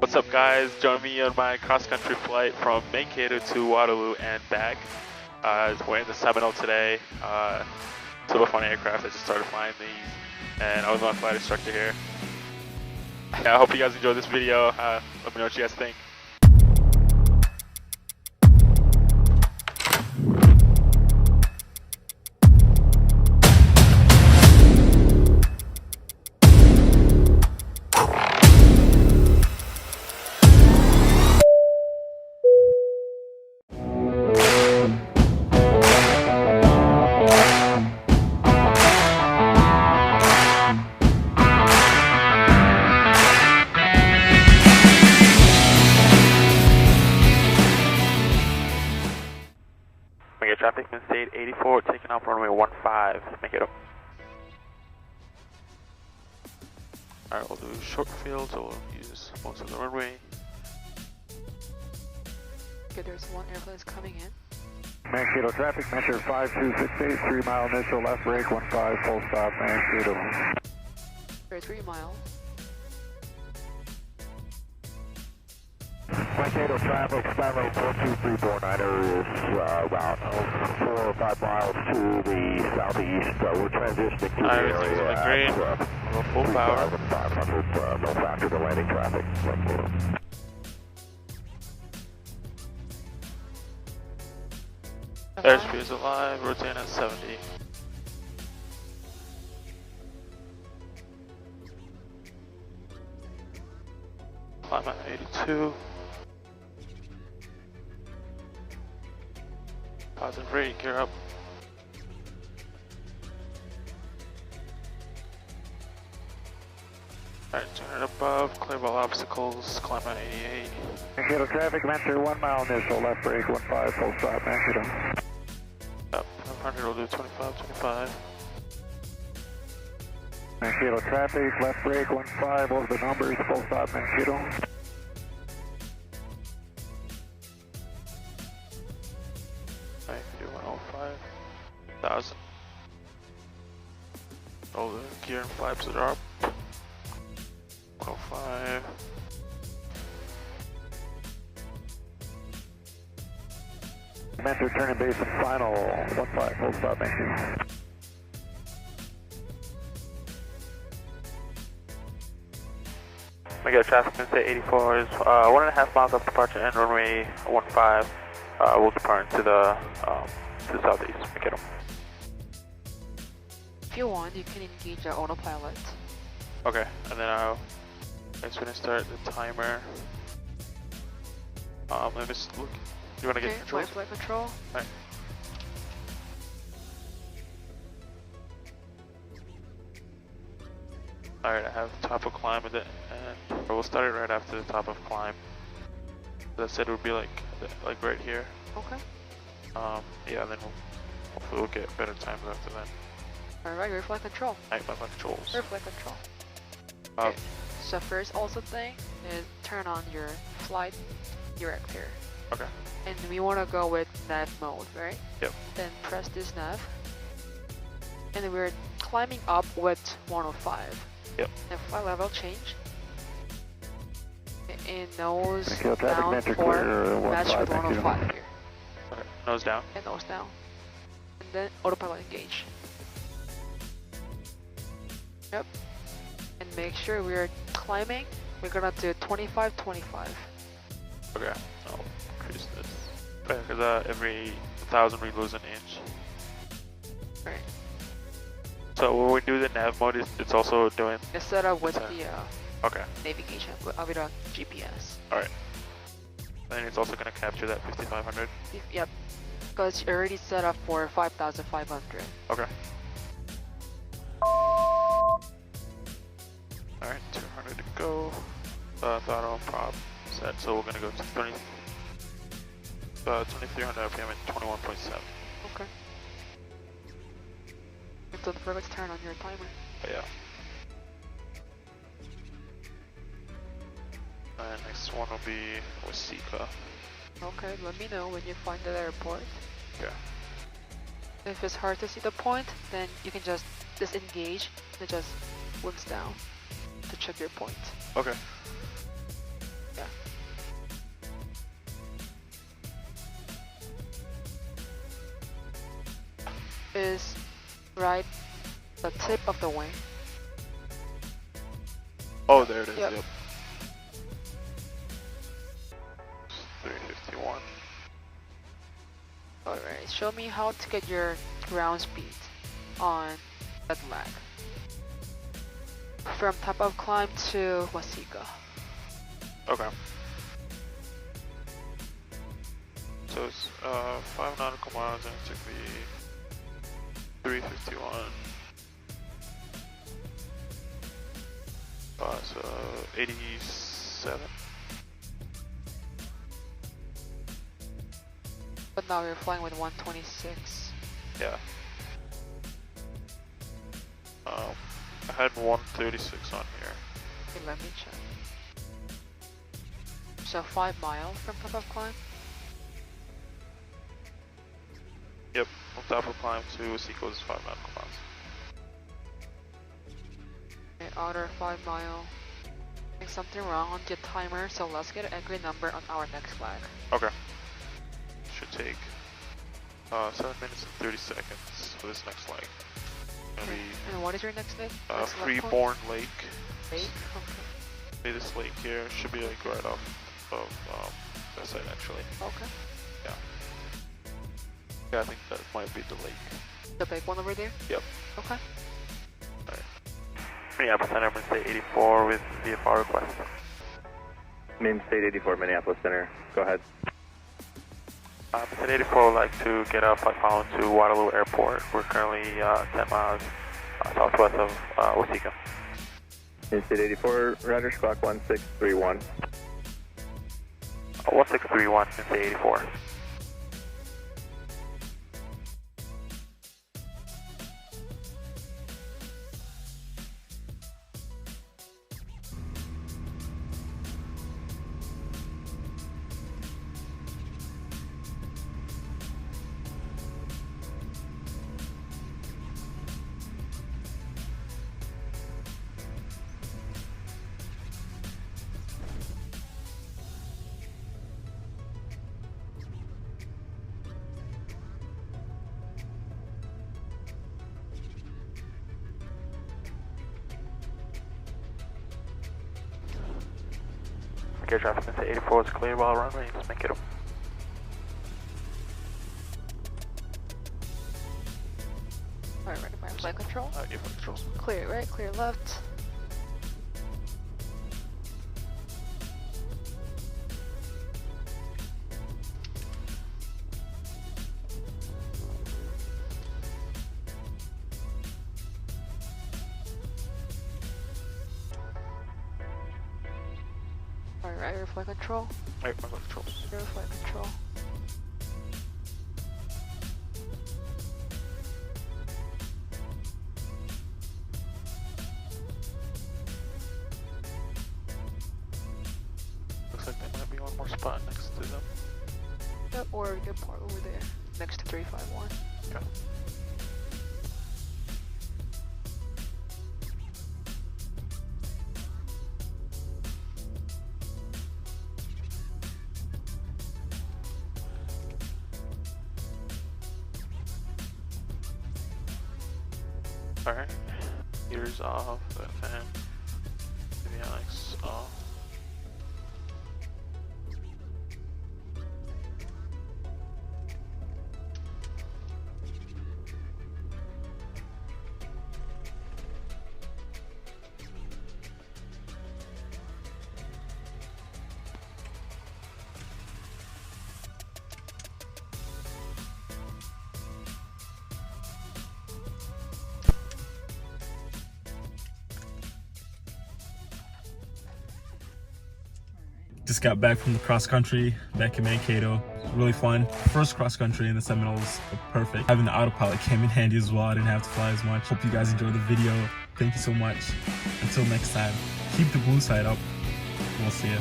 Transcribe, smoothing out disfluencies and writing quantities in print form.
What's up, guys? Join me on my cross-country flight from Mankato to Waterloo and back. We're in the Seminole today. Super fun aircraft. I just started flying these, and I was my flight instructor here. Yeah, I hope you guys enjoyed this video. Let me know what you guys think. Traffic in state 84, taking off runway 15, make it up. Alright, we'll do short field, so we'll use most of the runway. Okay, there's one airplane that's coming in. Mankato traffic, measure 5268, 3 mile initial left brake, 15, full stop, Mankato. Very 3 mile. Mankato traffic, span rate 42349er is about 4 or 5 miles to the southeast. We're transitioning to the area at full power. 3,500, no factor to landing traffic. Airspeed is alive, rotating at 70. Climb at 82. Positive rate, gear up. Alright, turn it above, clear all obstacles, climb at 88. Mankato traffic, venture 1 mile initial left brake, 15, full stop, Mankato. Up, 500, we'll do 25, 25. Mankato traffic, left brake, 15, over the numbers, full stop, Mankato. Right, do 105,000. All the gear and flaps are up. 105. Mentor turning base and final, 15, full stop, Mankato. Mankato traffic in state 84 is 1.5 miles off departure and runway 15. We'll depart to the southeast. Mankato. If you want, you can engage the autopilot. Okay, and then I'm just gonna start the timer. Let me just look. You wanna get control? Flight control. Alright. Alright, I have top of climb with it, and we'll start it right after the top of climb. As I said, it would be like right here. Okay. Yeah, and then hopefully we'll get better times after that. Alright, rear flight control. Alright, my controls. Rear flight control. Okay. So first also thing is turn on your flight director. Okay. And we want to go with nav mode, right? Yep. Then press this nav. And we're climbing up with 105. Yep. And flight level change. And nose Mankato down traffic, for clear, match 15, with 105 here. Okay. Nose down. And nose down. And then autopilot engage. Yep. And make sure we're climbing. We're gonna do 25, 25. Okay. I'll increase this. Because every 1,000 we lose an inch. Right. So when we do the nav mode, it's also doing. It's set up with the okay. navigation with a GPS. Alright. And it's also going to capture that 5,500. Yep. Because it's already set up for 5,500. Okay. Alright, 200 to go. Throttle prop set, so we're going to go to 2,300 RPM at 21.7. Okay. And don't forget to turn on your timer. Oh, yeah. And next one will be Wasika. Okay, let me know when you find the airport. Okay. If it's hard to see the point, then you can just disengage and just wings down to check your point. Okay. Yeah. right, the tip of the wing. Oh, there it is. Yep. Yep. 351. Alright, show me how to get your ground speed on that lag. From top of climb to Waseca. Okay. So it's 5 nautical miles and it took me 351. So 87. But now you're flying with 126. Yeah. I had 136 on here. Okay, let me check. So 5 miles from top of climb? Yep, from top of climb to Waseca is 5 nautical miles. Okay, outer 5 mile. I think something wrong on the timer, so let's get an angry number on our next flag. Okay. Should take 7 minutes and 30 seconds for this next leg. Gonna Okay. And what is your next leg? be Next leg Freeborn point? Lake. Lake? Okay. See this lake here should be like right off of that side actually. Okay. Yeah, I think that might be the lake. The big one over there? Yep. Okay. Minneapolis Center, Main State 84 with VFR request. Main State 84, Minneapolis Center. Go ahead. Main State 84 would like to get a flight following to Waterloo Airport. We're currently 10 miles southwest of Waseca. Main State 84, Roger, squawk 1631. 1631, Main State 84. Air traffic into 84 is clear while runway, just make it up. Alright, ready for flight control? Yeah, flight controls. Clear right, clear left. Alright, air flight control. Right, my flight controls. Air flight control. Looks like there might be one more spot next to them. Yep, or a good part over there, next to 351. Okay. Alright, here's off, that fan, avionics off. Just got back from the cross country back in Mankato. Really fun. First cross country in the Seminoles. Perfect. Having the autopilot came in handy as well. I didn't have to fly as much. Hope you guys enjoyed the video. Thank you so much. Until next time, keep the blue side up. We'll see you.